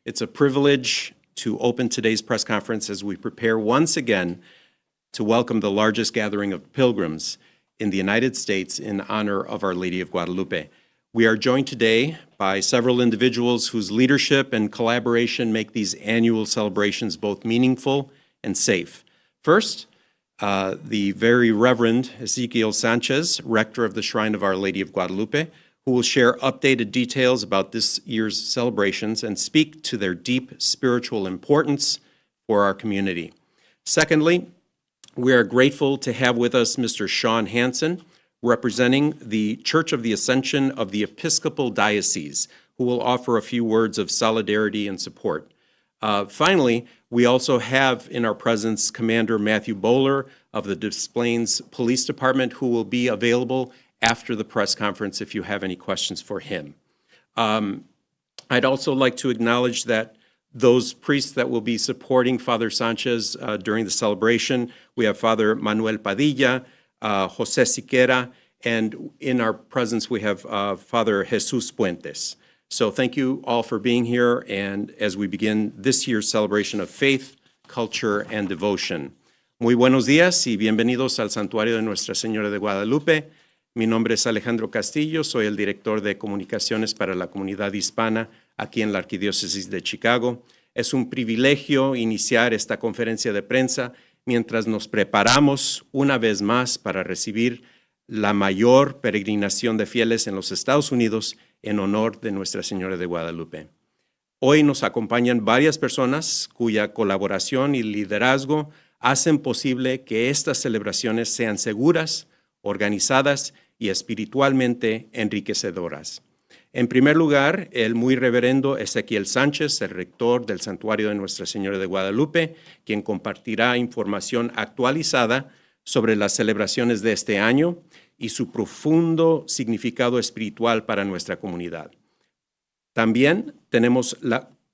It's a privilege to open today's press conference as we prepare once again to welcome the largest gathering of pilgrims in the United States in honor of Our Lady of Guadalupe. We are joined today by several individuals whose leadership and collaboration make these annual celebrations both meaningful and safe. First, the very Reverend Ezequiel Sanchez, rector of the Shrine of Our Lady of Guadalupe, who will share updated details about this year's celebrations and speak to their deep spiritual importance for our community. Secondly, we are grateful to have with us Mr. Sean Hansen, representing the Church of the Ascension of the Episcopal Diocese, who will offer a few words of solidarity and support. Finally, we also have in our presence Commander Matthew Bowler of the Des Plaines Police Department, who will be available after the press conference if you have any questions for him. I'd also like to acknowledge that those priests that will be supporting Father Sanchez during the celebration, we have Father Manuel Padilla, Jose Siqueira, and in our presence we have Father Jesus Puentes. So thank you all for being here, and as we begin this year's celebration of faith, culture, and devotion. Muy buenos días y bienvenidos al Santuario de Nuestra Señora de Guadalupe. Mi nombre es Alejandro Castillo, soy el director de comunicaciones para la comunidad hispana aquí en la Arquidiócesis de Chicago. Es un privilegio iniciar esta conferencia de prensa mientras nos preparamos una vez más para recibir la mayor peregrinación de fieles en los Estados Unidos en honor de Nuestra Señora de Guadalupe. Hoy nos acompañan varias personas cuya colaboración y liderazgo hacen posible que estas celebraciones sean seguras, organizadas y espiritualmente enriquecedoras. En primer lugar, el muy reverendo Ezequiel Sánchez, el rector del Santuario de Nuestra Señora de Guadalupe, quien compartirá información actualizada sobre las celebraciones de este año y su profundo significado espiritual para nuestra comunidad. También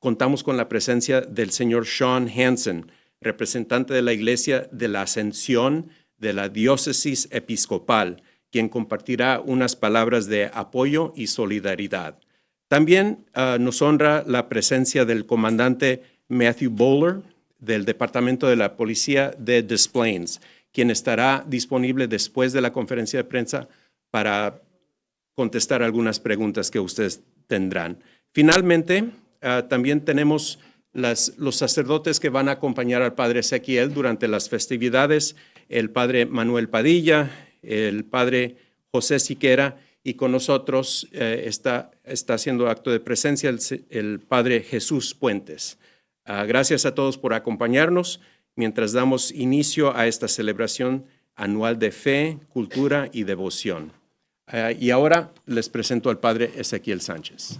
contamos con la presencia del señor Sean Hansen, representante de la Iglesia de la Ascensión de la Diócesis Episcopal, quien compartirá unas palabras de apoyo y solidaridad. También nos honra la presencia del comandante Matthew Bowler del Departamento de la Policía de Des Plaines, quien estará disponible después de la conferencia de prensa para contestar algunas preguntas que ustedes tendrán. Finalmente, también tenemos los sacerdotes que van a acompañar al Padre Ezequiel durante las festividades, el Padre Manuel Padilla, el Padre José Siqueira, y con nosotros está haciendo acto de presencia el Padre Jesús Puentes. Gracias a todos por acompañarnos mientras damos inicio a esta celebración anual de fe, cultura y devoción. Y ahora les presento al Padre Ezequiel Sánchez.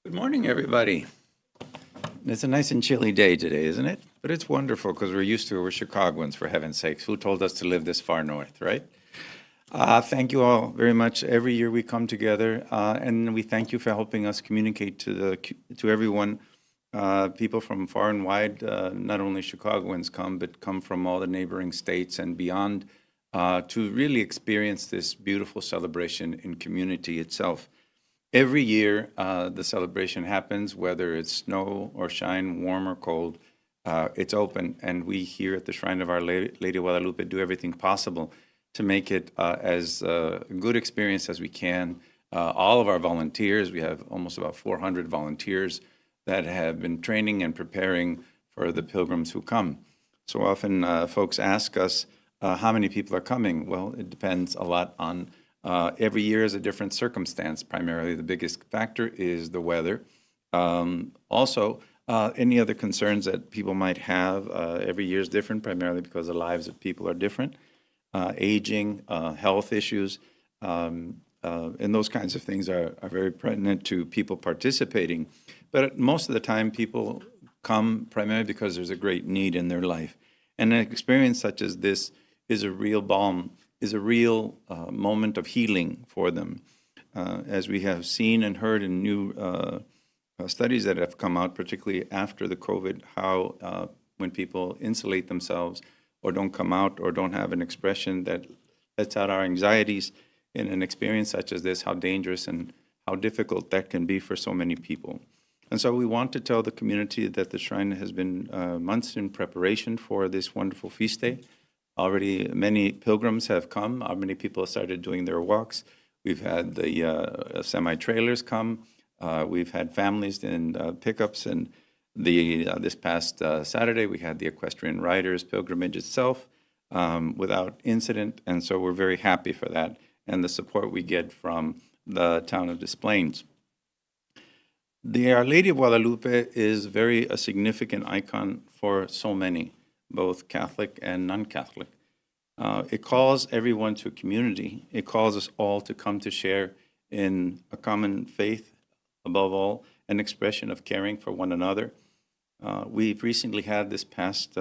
Good morning, everybody. It's a nice and chilly day today, isn't it? But it's wonderful because we're used to it. We're Chicagoans, for heaven's sakes. Who told us to live this far north, right? Thank you all very much. Every year we come together, and we thank you for helping us communicate to everyone. People from far and wide, not only Chicagoans come, but come from all the neighboring states and beyond to really experience this beautiful celebration in community itself. Every year, the celebration happens, whether it's snow or shine, warm or cold. It's open, and we here at the Shrine of Our Lady of Guadalupe do everything possible to make it as a good experience as we can. All of our volunteers, we have almost about 400 volunteers that have been training and preparing for the pilgrims who come. So often folks ask us how many people are coming. Well, it depends a lot on every year is a different circumstance. Primarily, the biggest factor is the weather. Also, any other concerns that people might have. Every year is different, primarily because the lives of people are different. Aging, health issues, and those kinds of things are very pertinent to people participating. But most of the time, people come primarily because there's a great need in their life. And an experience such as this is a real balm, is a real moment of healing for them. As we have seen and heard in new studies that have come out, particularly after the COVID, how when people insulate themselves or don't come out or don't have an expression that lets out our anxieties in an experience such as this, how dangerous and how difficult that can be for so many people. And so we want to tell the community that the shrine has been months in preparation for this wonderful feast day. Already many pilgrims have come. Many people have started doing their walks. We've had the semi-trailers come. We've had families in pickups. And this past Saturday, we had the Equestrian Riders pilgrimage itself without incident. And so we're very happy for that and the support we get from the town of Des Plaines. The Our Lady of Guadalupe is a significant icon for so many, both Catholic and non-Catholic. It calls everyone to a community. It calls us all to come to share in a common faith, above all, an expression of caring for one another. We've recently had this past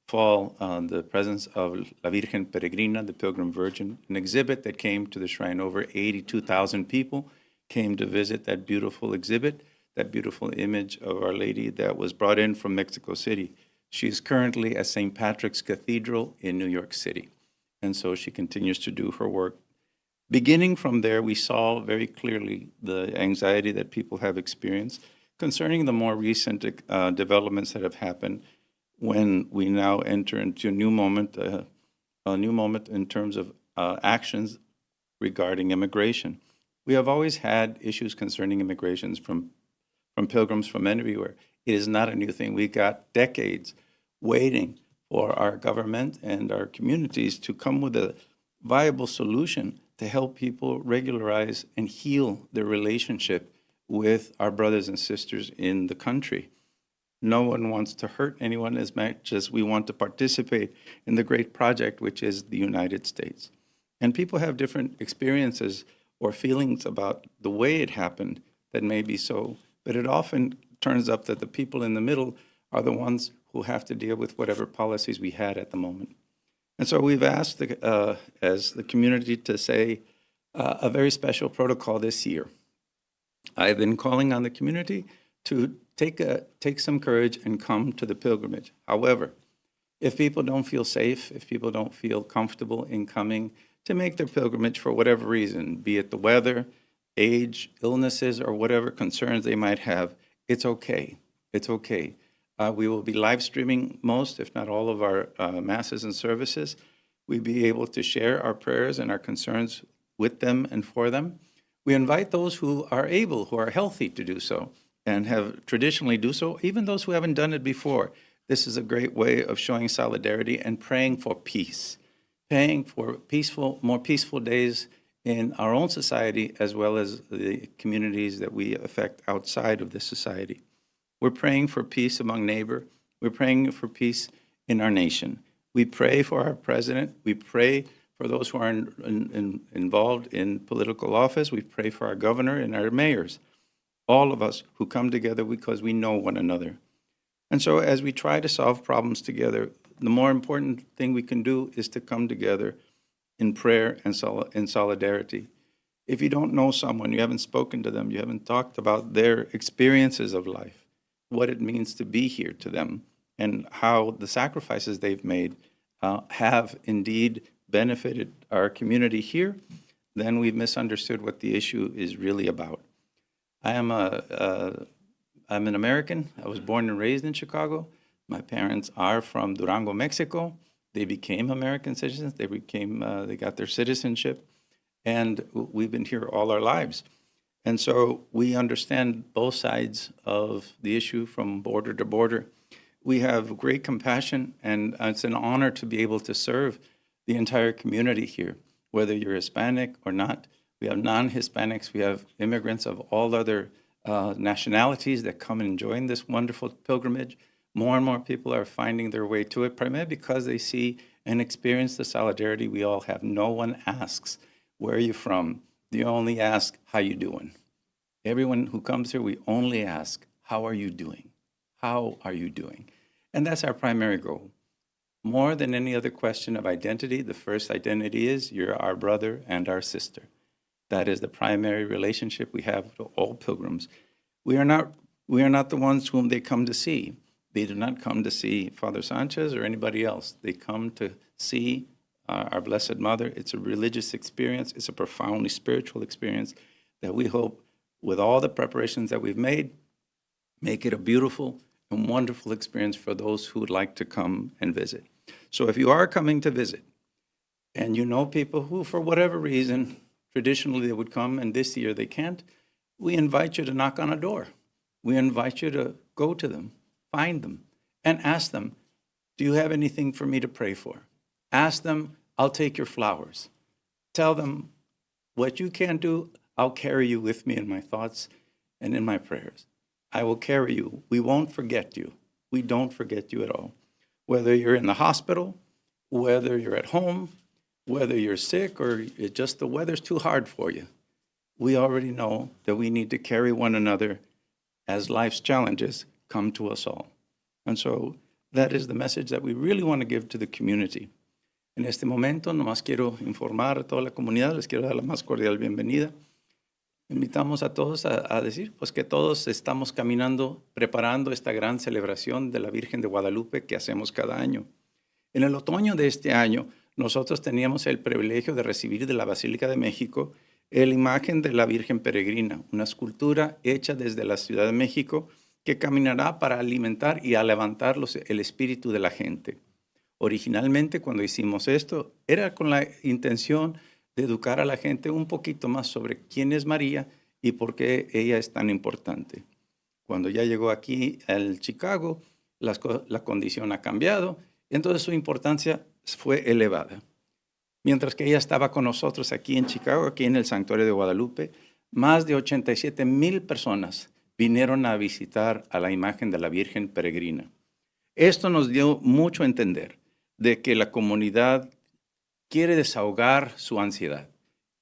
fall the presence of La Virgen Peregrina, the Pilgrim Virgin, an exhibit that came to the shrine. Over 82,000 people came to visit that beautiful exhibit, that beautiful image of Our Lady that was brought in from Mexico City. She's currently at St. Patrick's Cathedral in New York City, and so she continues to do her work. Beginning from there, we saw very clearly the anxiety that people have experienced concerning the more recent developments that have happened when we now enter into a new moment in terms of actions regarding immigration. We have always had issues concerning immigrations from pilgrims from everywhere. It is not a new thing. We got decades waiting for our government and our communities to come with a viable solution to help people regularize and heal their relationship with our brothers and sisters in the country. No one wants to hurt anyone as much as we want to participate in the great project, which is the United States. And people have different experiences or feelings about the way it happened that may be so, but it often turns up that the people in the middle are the ones who have to deal with whatever policies we had at the moment. And so we've asked as the community to say a very special protocol this year. I've been calling on the community to take some courage and come to the pilgrimage. However, if people don't feel safe, if people don't feel comfortable in coming to make their pilgrimage for whatever reason, be it the weather, age, illnesses, or whatever concerns they might have, it's okay. It's okay. We will be live streaming most, if not all, of our masses and services. We'll be able to share our prayers and our concerns with them and for them. We invite those who are able, who are healthy to do so, and have traditionally do so, even those who haven't done it before. This is a great way of showing solidarity and praying for peace, praying for more peaceful days in our own society, as well as the communities that we affect outside of this society. We're praying for peace among neighbors. We're praying for peace in our nation. We pray for our president. We pray for those who are involved in political office. We pray for our governor and our mayors, all of us who come together because we know one another. And so as we try to solve problems together, the more important thing we can do is to come together in prayer and in solidarity. If you don't know someone, you haven't spoken to them, you haven't talked about their experiences of life, what it means to be here to them, and how the sacrifices they've made have indeed benefited our community here, then we've misunderstood what the issue is really about. I'm an American. I was born and raised in Chicago. My parents are from Durango, Mexico. They became American citizens. They got their citizenship, and we've been here all our lives. And so we understand both sides of the issue from border to border. We have great compassion, and it's an honor to be able to serve the entire community here, whether you're Hispanic or not. We have non-Hispanics. We have immigrants of all other nationalities that come and join this wonderful pilgrimage. More and more people are finding their way to it, primarily because they see and experience the solidarity we all have. No one asks, where are you from? They only ask, how you doing? Everyone who comes here, we only ask, how are you doing? How are you doing? And that's our primary goal. More than any other question of identity, the first identity is you're our brother and our sister. That is the primary relationship we have to all pilgrims. We are not the ones whom they come to see. They do not come to see Father Sanchez or anybody else. They come to see our Blessed Mother. It's a religious experience. It's a profoundly spiritual experience that we hope with all the preparations that we've made, make it a beautiful and wonderful experience for those who would like to come and visit. So if you are coming to visit, and you know people who, for whatever reason, traditionally they would come and this year they can't, we invite you to knock on a door. We invite you to go to them, find them, and ask them, do you have anything for me to pray for? Ask them, I'll take your flowers. Tell them, what you can't do, I'll carry you with me in my thoughts and in my prayers. I will carry you. We won't forget you. We don't forget you at all. Whether you're in the hospital, whether you're at home, whether you're sick or just the weather's too hard for you, we already know that we need to carry one another as life's challenges come to us all. And so that is the message that we really want to give to the community. En este momento, nomás quiero informar a toda la comunidad, les quiero dar la más cordial bienvenida. Invitamos a todos a decir pues, que todos estamos caminando, preparando esta gran celebración de la Virgen de Guadalupe que hacemos cada año. En el otoño de este año, nosotros teníamos el privilegio de recibir de la Basílica de México la imagen de la Virgen Peregrina, una escultura hecha desde la Ciudad de México que caminará para alimentar y a levantar el espíritu de la gente. Originalmente, cuando hicimos esto, era con la intención de educar a la gente un poquito más sobre quién es María y por qué ella es tan importante. Cuando ya llegó aquí al Chicago, la condición ha cambiado, entonces su importancia fue elevada. Mientras que ella estaba con nosotros aquí en Chicago, aquí en el Santuario de Guadalupe, más de 87,000 personas vinieron a visitar a la imagen de la Virgen Peregrina. Esto nos dio mucho a entender de que la comunidad quiere desahogar su ansiedad,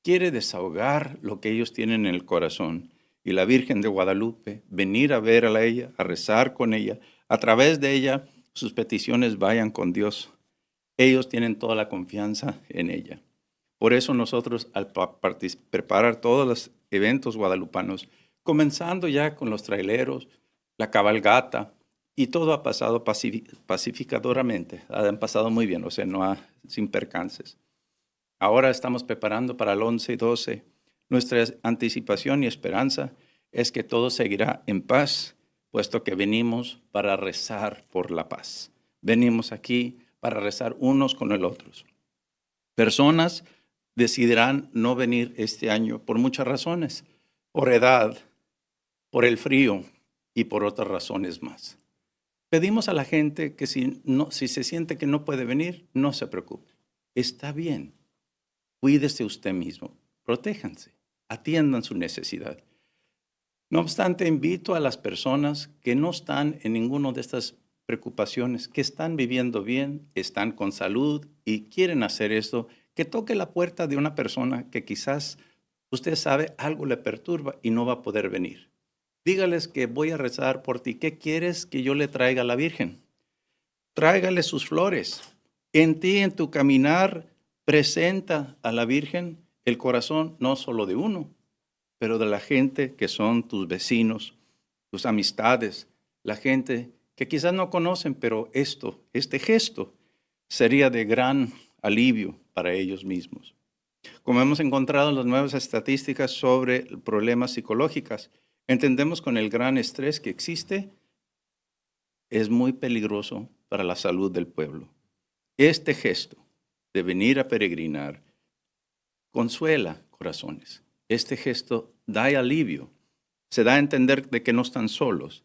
quiere desahogar lo que ellos tienen en el corazón. Y la Virgen de Guadalupe, venir a ver a ella, a rezar con ella, a través de ella, sus peticiones vayan con Dios. Ellos tienen toda la confianza en ella. Por eso nosotros, al preparar todos los eventos guadalupanos, comenzando ya con los traileros, la cabalgata, y todo ha pasado pacificadoramente, han pasado muy bien, o sea, sin percances. Ahora estamos preparando para el 11 y 12. Nuestra anticipación y esperanza es que todo seguirá en paz, puesto que venimos para rezar por la paz. Venimos aquí para rezar unos con los otros. Personas decidirán no venir este año por muchas razones, por edad, por el frío y por otras razones más. Pedimos a la gente que si se siente que no puede venir, no se preocupe. Está bien. Cuídese usted mismo. Protéjanse. Atiendan su necesidad. No obstante, invito a las personas que no están en ninguna de estas preocupaciones, que están viviendo bien, están con salud y quieren hacer esto, que toque la puerta de una persona que quizás usted sabe algo le perturba y no va a poder venir. Dígales que voy a rezar por ti. ¿Qué quieres que yo le traiga a la Virgen? Tráigale sus flores. En ti, en tu caminar, presenta a la Virgen el corazón no solo de uno, pero de la gente que son tus vecinos, tus amistades, la gente que quizás no conocen, pero este gesto sería de gran alivio para ellos mismos. Como hemos encontrado en las nuevas estadísticas sobre problemas psicológicos, entendemos con el gran estrés que existe, es muy peligroso para la salud del pueblo. Este gesto de venir a peregrinar consuela corazones. Este gesto da alivio, se da a entender de que no están solos.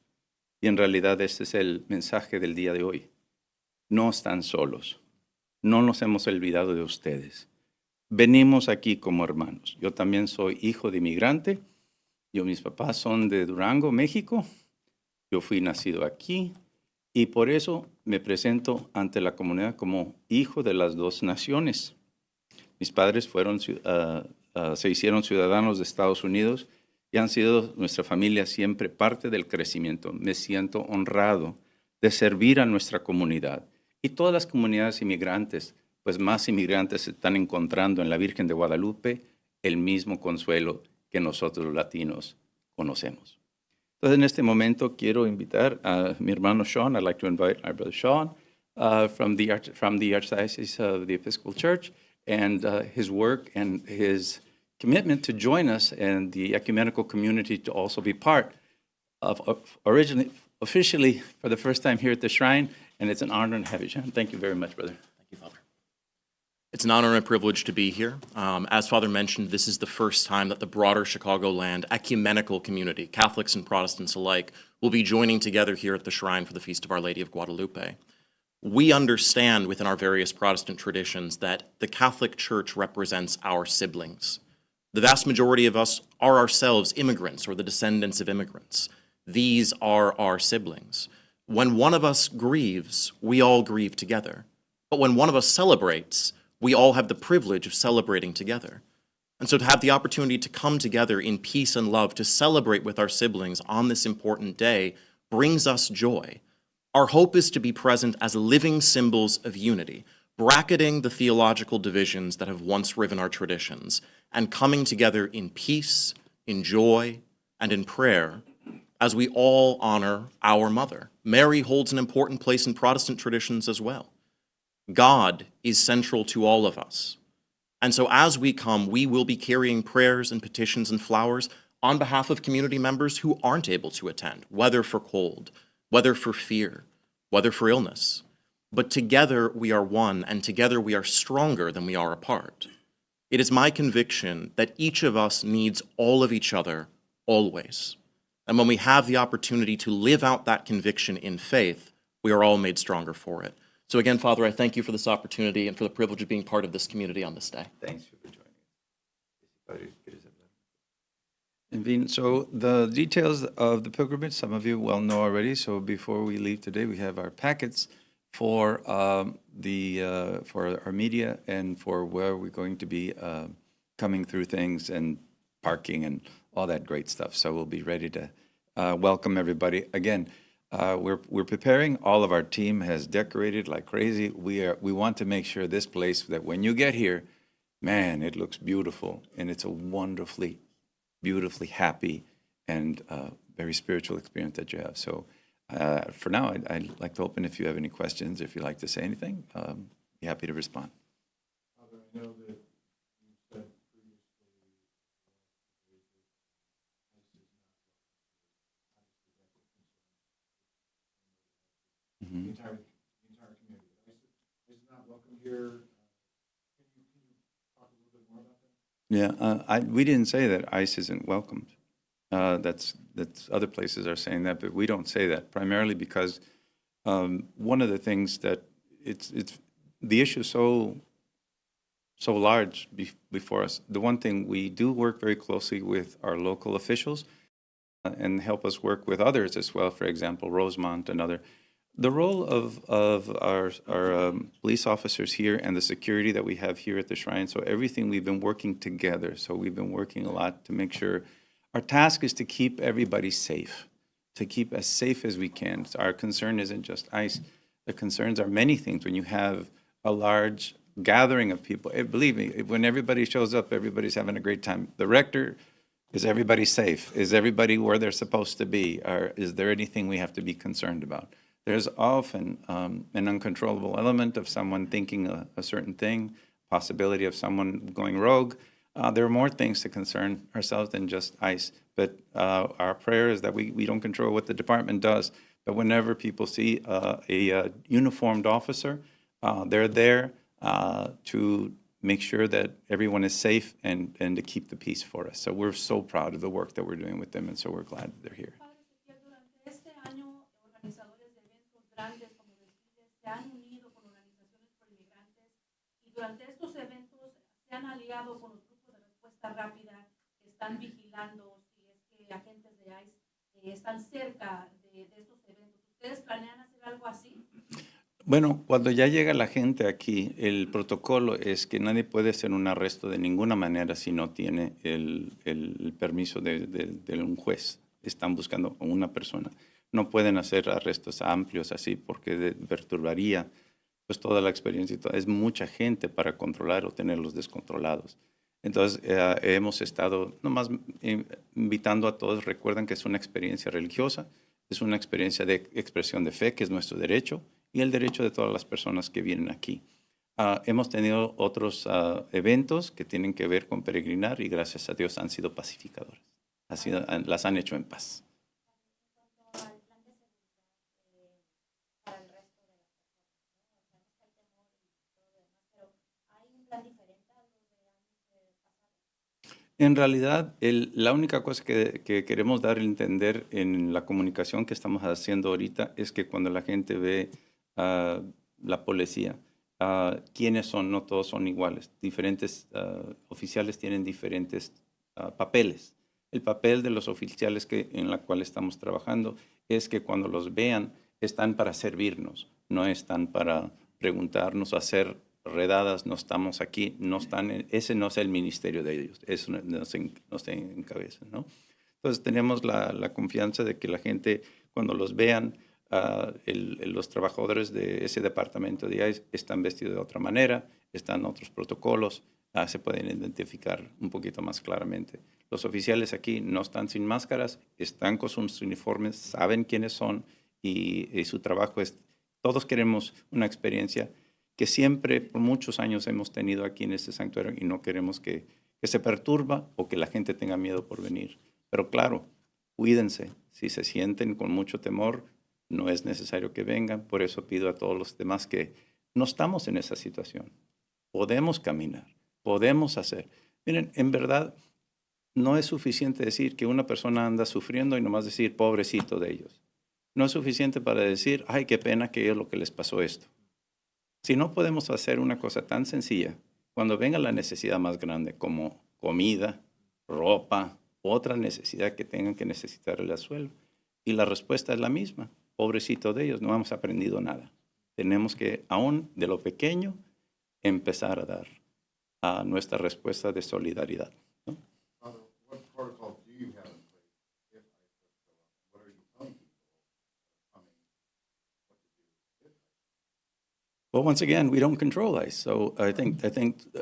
Y en realidad este es el mensaje del día de hoy. No están solos. No nos hemos olvidado de ustedes. Venimos aquí como hermanos. Yo también soy hijo de inmigrante. Mis papás son de Durango, México. Yo fui nacido aquí y por eso me presento ante la comunidad como hijo de las dos naciones. Mis padres se hicieron ciudadanos de Estados Unidos y han sido nuestra familia siempre parte del crecimiento. Me siento honrado de servir a nuestra comunidad. Y todas las comunidades inmigrantes, pues más inmigrantes están encontrando en la Virgen de Guadalupe el mismo consuelo que nosotros los latinos conocemos. Entonces, en este momento quiero invitar a mi hermano Sean. I'd like to invite our brother Sean from the Archdiocese of the Episcopal Church and his work and his commitment to join us and the ecumenical community to also be part of officially for the first time here at the Shrine, and it's an honor and have you, John. Thank you very much, brother. Thank you, Father. It's an honor and a privilege to be here. As Father mentioned, this is the first time that the broader Chicagoland ecumenical community, Catholics and Protestants alike, will be joining together here at the Shrine for the Feast of Our Lady of Guadalupe. We understand within our various Protestant traditions that the Catholic Church represents our siblings. The vast majority of us are ourselves immigrants or the descendants of immigrants. These are our siblings. When one of us grieves, we all grieve together. But when one of us celebrates, we all have the privilege of celebrating together. And so to have the opportunity to come together in peace and love to celebrate with our siblings on this important day brings us joy. Our hope is to be present as living symbols of unity, bracketing the theological divisions that have once riven our traditions, and coming together in peace, in joy, and in prayer as we all honor our mother. Mary holds an important place in Protestant traditions as well. God is central to all of us. And so as we come, we will be carrying prayers and petitions and flowers on behalf of community members who aren't able to attend, whether for cold, whether for fear, whether for illness. But together we are one, and together we are stronger than we are apart. It is my conviction that each of us needs all of each other, always. And when we have the opportunity to live out that conviction in faith, we are all made stronger for it. So again, Father, I thank you for this opportunity and for the privilege of being part of this community on this day. Thanks for joining us. So the details of the pilgrimage, some of you well know already. So before we leave today, we have our packets for for our media and for where we're going to be coming through things and parking and all that great stuff. So we'll be ready to welcome everybody again. We're preparing. All of our team has decorated like crazy. We want to make sure this place that when you get here, man, it looks beautiful, and it's a wonderfully, beautifully happy and very spiritual experience that you have. So for now, I'd like to open if you have any questions, if you'd like to say anything, be happy to respond. Father, I know that you said previously the entire community. ICE is not welcome here. Can you talk a little bit more about that? Yeah, we didn't say that ICE isn't welcomed. That's other places are saying that, but we don't say that primarily because one of the things that it's the issue is so large before us. The one thing we do work very closely with our local officials and help us work with others as well. For example, Rosemont and other. The role of our police officers here and the security that we have here at the Shrine, so everything we've been working together. So we've been working a lot to make sure our task is to keep everybody safe, to keep as safe as we can. So our concern isn't just ICE. The concerns are many things. When you have a large gathering of people, believe me, when everybody shows up, everybody's having a great time. The rector, is everybody safe? Is everybody where they're supposed to be? Or is there anything we have to be concerned about? There's often an uncontrollable element of someone thinking a certain thing, possibility of someone going rogue. There are more things to concern ourselves than just ICE. But our prayer is that we don't control what the department does. But whenever people see a uniformed officer, they're there to make sure that everyone is safe and to keep the peace for us. So we're so proud of the work that we're doing with them, and so we're glad that they're here. Grandes como desfiles se han unido con organizaciones por inmigrantes y durante estos eventos se han aliado con los grupos de respuesta rápida que están vigilando si es que agentes de ICE están cerca de estos eventos. ¿Ustedes planean hacer algo así? Bueno, cuando ya llega la gente aquí, el protocolo es que nadie puede hacer un arresto de ninguna manera si no tiene el permiso de un juez. Están buscando a una persona. No pueden hacer arrestos amplios así porque perturbaría pues toda la experiencia. Es mucha gente para controlar o tenerlos descontrolados. Entonces hemos estado nomás invitando a todos. Recuerden que es una experiencia religiosa, es una experiencia de expresión de fe, que es nuestro derecho y el derecho de todas las personas que vienen aquí. Hemos tenido otros eventos que tienen que ver con peregrinar y gracias a Dios han sido pacificadores. Las han hecho en paz. En realidad, la única cosa que queremos dar a entender en la comunicación que estamos haciendo ahorita es que cuando la gente ve la policía, quiénes son, no todos son iguales. Diferentes oficiales tienen diferentes papeles. El papel de los oficiales en la cual estamos trabajando es que cuando los vean están para servirnos, no están para preguntarnos o hacer redadas, no estamos aquí, no están, ese no es el ministerio de ellos, eso nos encabeza, ¿no? Entonces tenemos la confianza de que la gente, cuando los vean, los trabajadores de ese departamento de ICE están vestidos de otra manera, están otros protocolos, se pueden identificar un poquito más claramente. Los oficiales aquí no están sin máscaras, están con sus uniformes, saben quiénes son y su trabajo es, todos queremos una experiencia que siempre por muchos años hemos tenido aquí en este santuario y no queremos que se perturba o que la gente tenga miedo por venir. Pero claro, cuídense. Si se sienten con mucho temor, no es necesario que vengan. Por eso pido a todos los demás que no estamos en esa situación. Podemos caminar, podemos hacer. Miren, en verdad, no es suficiente decir que una persona anda sufriendo y nomás decir, pobrecito de ellos. No es suficiente para decir, ay, qué pena que es lo que les pasó esto. Si no podemos hacer una cosa tan sencilla, cuando venga la necesidad más grande, como comida, ropa, otra necesidad que tengan que necesitar el suelo, y la respuesta es la misma, pobrecito de ellos, no hemos aprendido nada. Tenemos que, aún de lo pequeño, empezar a dar nuestra respuesta de solidaridad, ¿no? Father, what protocols do you have in place if ICE does show up? What are you telling people coming, what to do if ICE? Well, once again, we don't control ICE. So I think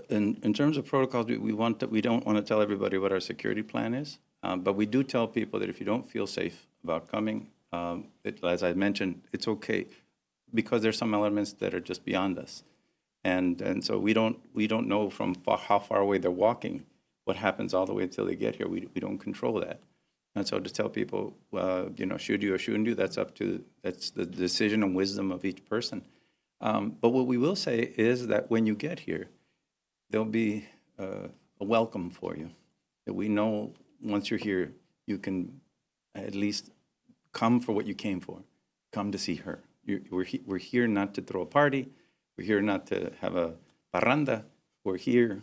in terms of protocols, we don't want to tell everybody what our security plan is. But we do tell people that if you don't feel safe about coming, as I mentioned, it's okay because there's some elements that are just beyond us. And so we don't know from how far away they're walking, what happens all the way until they get here. We don't control that. And so to tell people, should you or shouldn't you, that's the decision and wisdom of each person. But what we will say is that when you get here, there'll be a welcome for you. That we know once you're here, you can at least come for what you came for. Come to see her. We're here not to throw a party. We're here not to have a parranda. We're here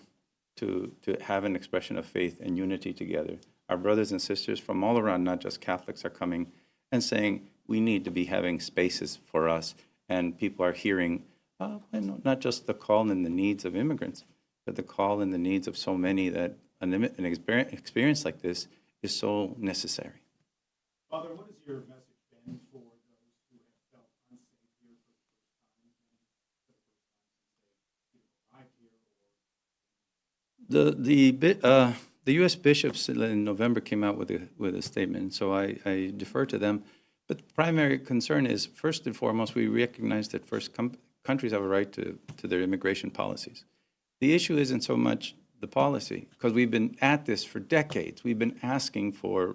to have an expression of faith and unity together. Our brothers and sisters from all around, not just Catholics, are coming and saying we need to be having spaces for us. And people are hearing not just the call and the needs of immigrants, but the call and the needs of so many that an experience like this is so necessary. Father, what has your message been for those who have felt unsafe here for the first time, for the first time since they've arrived here? The U.S. bishops in November came out with a statement, so I defer to them. But the primary concern is, first and foremost, we recognize that countries have a right to their immigration policies. The issue isn't so much the policy, because we've been at this for decades. We've been asking for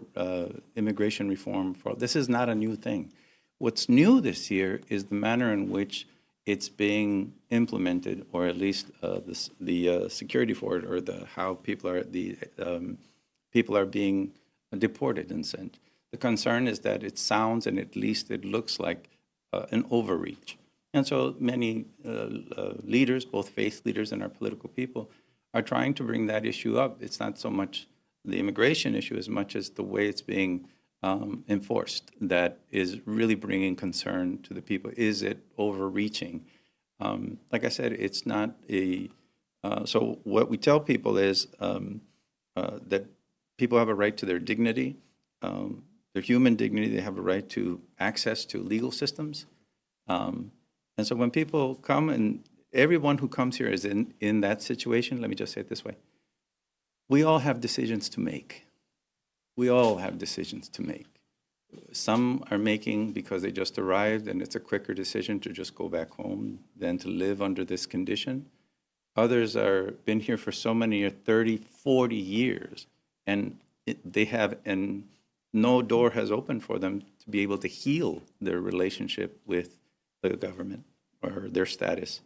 immigration reform. This is not a new thing. What's new this year is the manner in which it's being implemented, or at least the security for it, or how people are being deported and sent. The concern is that it sounds and at least it looks like an overreach. And so many leaders, both faith leaders and our political people, are trying to bring that issue up. It's not so much the immigration issue as much as the way it's being enforced that is really bringing concern to the people. Is it overreaching? Like I said, it's not a... so what we tell people is that people have a right to their dignity, their human dignity. They have a right to access to legal systems. And so when people come, and everyone who comes here is in that situation, let me just say it this way. We all have decisions to make. We all have decisions to make. some are making because they just arrived and it's a quicker decision to just go back home than to live under this condition. Others are been here for so many years, 30, 40 years, and no door has opened for them to be able to heal their relationship with the government or their status.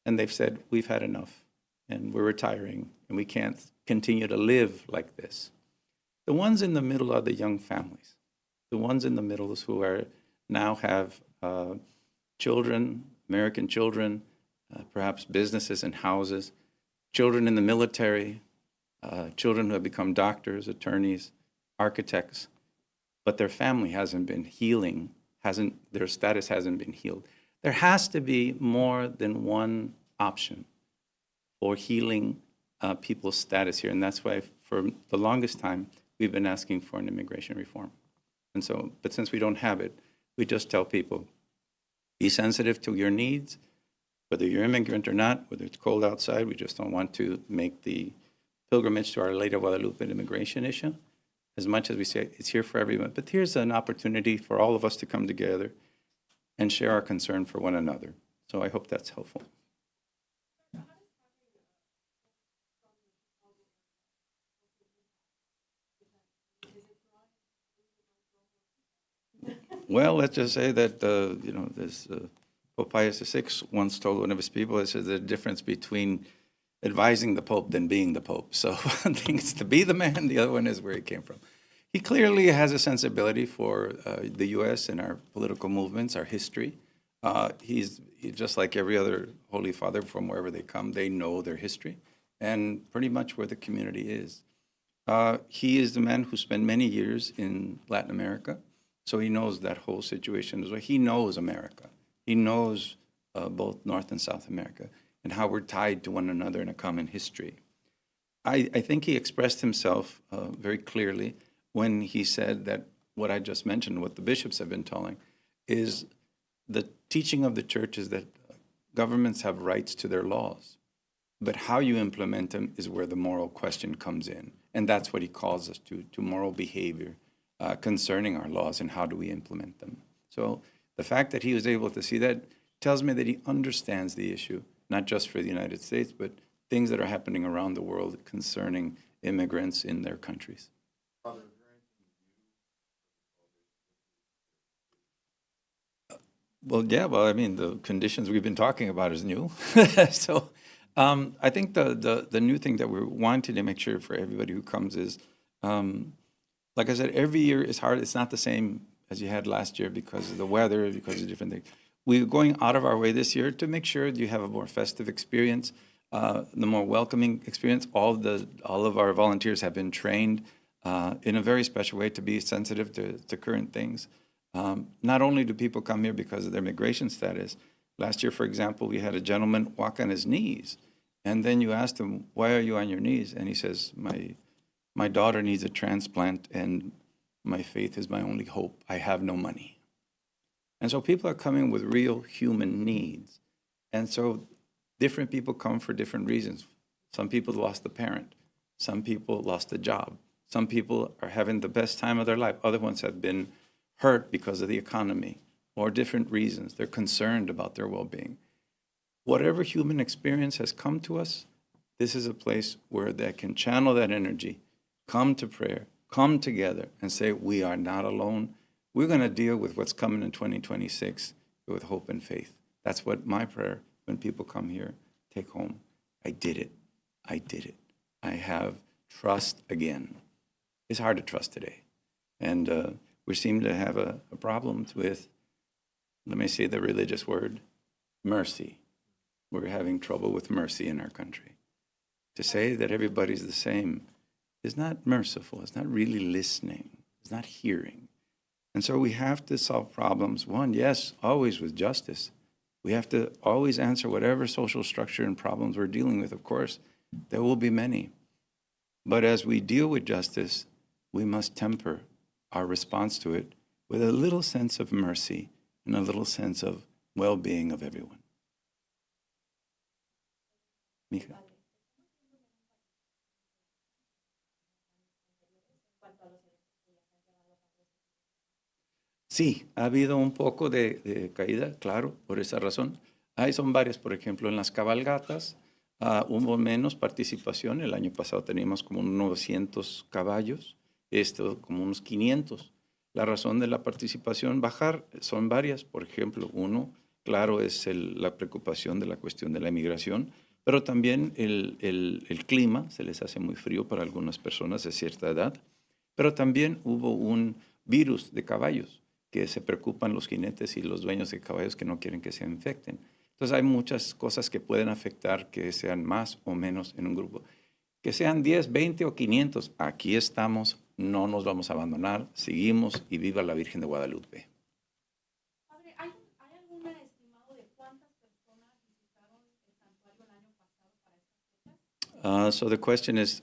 And they've said, we've had enough, and we're retiring, and we can't continue to live like this. The ones in the middle are the young families. The ones in the middle is who are now have children, American children, perhaps businesses and houses, children in the military, children who have become doctors, attorneys, architects, but their family hasn't been healing, their status hasn't been healed. There has to be more than one option for healing people's status here, and that's why for the longest time we've been asking for an immigration reform. And so, but since we don't have it, we just tell people, be sensitive to your needs, whether you're immigrant or not, whether it's cold outside, we just don't want to make the pilgrimage to Our Lady of Guadalupe an immigration issue. As much as we say it's here for everyone, but here's an opportunity for all of us to come together and share our concern for one another. So I hope that's helpful. Well, let's just say that, this Pope Pius VI once told one of his people, he says the difference between advising the Pope than being the Pope. So one thing is to be the man, the other one is where he came from. He clearly has a sensibility for the U.S. and our political movements, our history. He's just like every other Holy Father from wherever they come, they know their history and pretty much where the community is. He is the man who spent many years in Latin America, so he knows that whole situation as well. He knows America. He knows both North and South America and how we're tied to one another in a common history. I think he expressed himself very clearly when he said that what I just mentioned, what the bishops have been telling, is the teaching of the church is that governments have rights to their laws, but how you implement them is where the moral question comes in. And that's what he calls us to moral behavior concerning our laws and how do we implement them. So the fact that he was able to see that tells me that he understands the issue, not just for the United States, but things that are happening around the world concerning immigrants in their countries. Father, is there anything Well, I mean, the conditions we've been talking about is new. So I think the new thing that we're wanting to make sure for everybody who comes is, like I said, every year is hard. It's not the same as you had last year because of the weather, because of different things. We're going out of our way this year to make sure you have a more festive experience, the more welcoming experience. All of our volunteers have been trained in a very special way to be sensitive to current things. Not only do people come here because of their migration status. Last year, for example, we had a gentleman walk on his knees, and then you asked him, "Why are you on your knees?" And he says, "My daughter needs a transplant, and my faith is my only hope. I have no money." And so people are coming with real human needs. And so different people come for different reasons. Some people lost a parent. Some people lost a job. Some people are having the best time of their life. Other ones have been hurt because of the economy or different reasons. They're concerned about their well-being. Whatever human experience has come to us, this is a place where they can channel that energy, come to prayer, come together and say, we are not alone. We're going to deal with what's coming in 2026 with hope and faith. That's what my prayer when people come here, take home. I did it. I did it. I have trust again. It's hard to trust today. And we seem to have a problem with, let me say the religious word, mercy. We're having trouble with mercy in our country. To say that everybody's the same is not merciful. It's not really listening. It's not hearing. And so we have to solve problems. One, yes, always with justice. We have to always answer whatever social structure and problems we're dealing with. Of course, there will be many. But as we deal with justice, we must temper our response to it with a little sense of mercy and a little sense of well-being of everyone. Mija. Sí, ha habido un poco de caída, claro, por esa razón. Ahí son varias, por ejemplo, en las cabalgatas hubo menos participación. El año pasado teníamos como unos 900 caballos, esto como unos 500. La razón de la participación bajar son varias. Por ejemplo, uno, claro, es la preocupación de la cuestión de la inmigración, pero también el clima se les hace muy frío para algunas personas de cierta edad. Pero también hubo un virus de caballos que se preocupan los jinetes y los dueños de caballos que no quieren que se infecten. Entonces hay muchas cosas que pueden afectar que sean más o menos en un grupo. Que sean 10, 20 o 500, aquí estamos, no nos vamos a abandonar, seguimos y viva la Virgen de Guadalupe. Padre, ¿hay algún estimado de cuántas personas visitaron el santuario el año pasado para estas fechas? So the question is,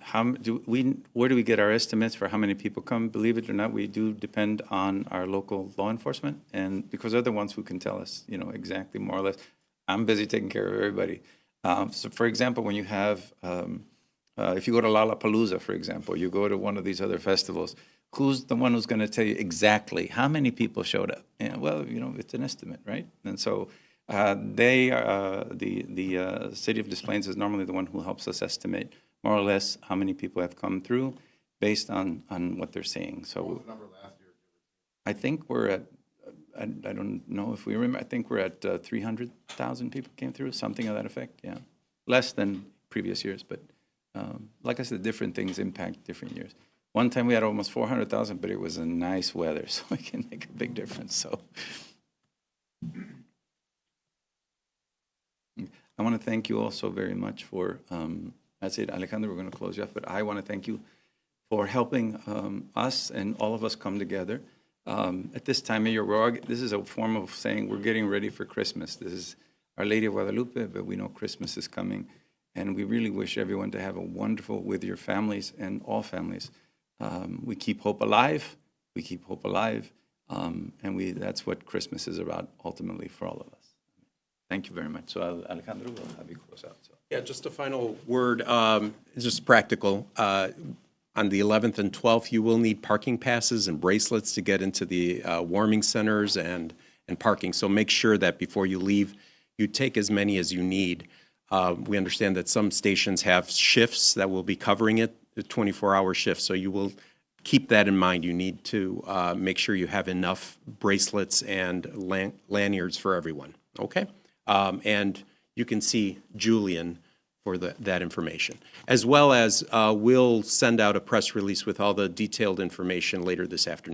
where do we get our estimates for how many people come? Believe it or not, we do depend on our local law enforcement, and because they're the ones who can tell us, exactly more or less. I'm busy taking care of everybody. So, for example, when you have, if you go to Lollapalooza, for example, you go to one of these other festivals, who's the one who's going to tell you exactly how many people showed up? Well, it's an estimate, right? And so the City of Des Plaines is normally the one who helps us estimate more or less how many people have come through based on what they're seeing. So What was the number last year? I think we're at, I don't know if we remember, I think we're at 300,000 people came through, something of that effect, yeah. Less than previous years, but like I said, different things impact different years. One time we had almost 400,000, but it was a nice weather, so it can make a big difference, so. I want to thank you all so very much for, that's it, Alejandro, we're going to close you off, but I want to thank you for helping us and all of us come together. At this time of year, this is a form of saying we're getting ready for Christmas. This is Our Lady of Guadalupe, but we know Christmas is coming. And we really wish everyone to have a wonderful, with your families and all families. We keep hope alive. We keep hope alive. And that's what Christmas is about ultimately for all of us. Thank you very much. So Alejandro, we'll have you close out. So. Yeah, just a final word, just practical. On the 11th and 12th, you will need parking passes and bracelets to get into the warming centers and parking. So make sure that before you leave, you take as many as you need. We understand that some stations have shifts that will be covering it, the 24-hour shifts. So you will keep that in mind. You need to make sure you have enough bracelets and lanyards for everyone, okay? And you can see Julian for that information. As well as we'll send out a press release with all the detailed information later this afternoon.